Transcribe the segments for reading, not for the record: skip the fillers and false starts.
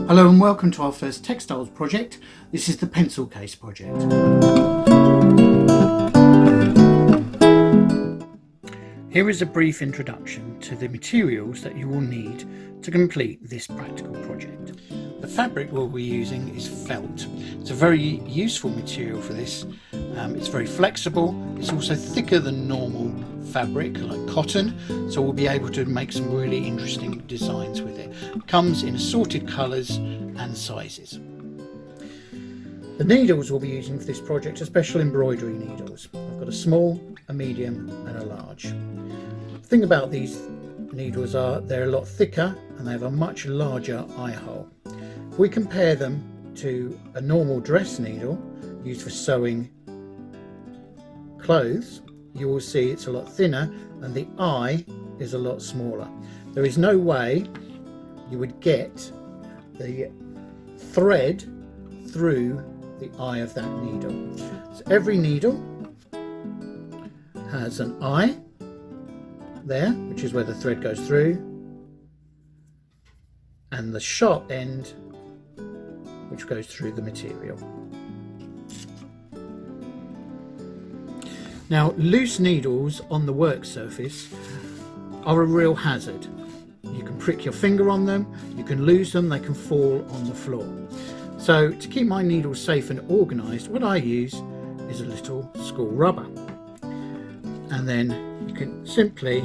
Hello and welcome to our first textiles project. This is the pencil case project. Here is a brief introduction to the materials that you will need to complete this practical project. The fabric we'll be using is felt. It's a very useful material for this. It's very flexible. It's also thicker than normal fabric like cotton, so we'll be able to make some really interesting designs with it. It comes in assorted colours and sizes. The needles we'll be using for this project are special embroidery needles. I've got a small, a medium and a large. The thing about these needles are they're a lot thicker and they have a much larger eye hole. If we compare them to a normal dress needle used for sewing clothes, you will see it's a lot thinner and the eye is a lot smaller. There is no way you would get the thread through the eye of that needle. So every needle has an eye there, which is where the thread goes through, and the sharp end which goes through the material. Now, loose needles on the work surface are a real hazard. You can prick your finger on them, you can lose them, they can fall on the floor. So to keep my needles safe and organised, what I use is a little school rubber. And then you can simply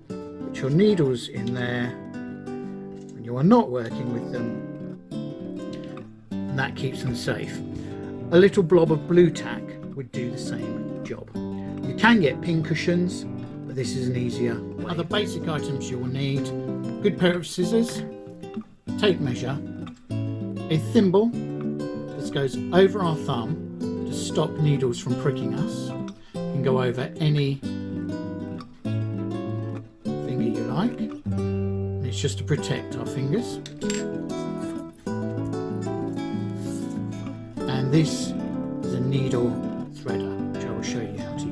put your needles in there when you are not working with them, and that keeps them safe. A little blob of blue tack would do the same job. You can get pin cushions, but this is an easier way. Other basic items you will need: good pair of scissors, tape measure, a thimble that goes over our thumb to stop needles from pricking us. You can go over any finger you like, and it's just to protect our fingers. And this is a needle threader, which I will show you how to use.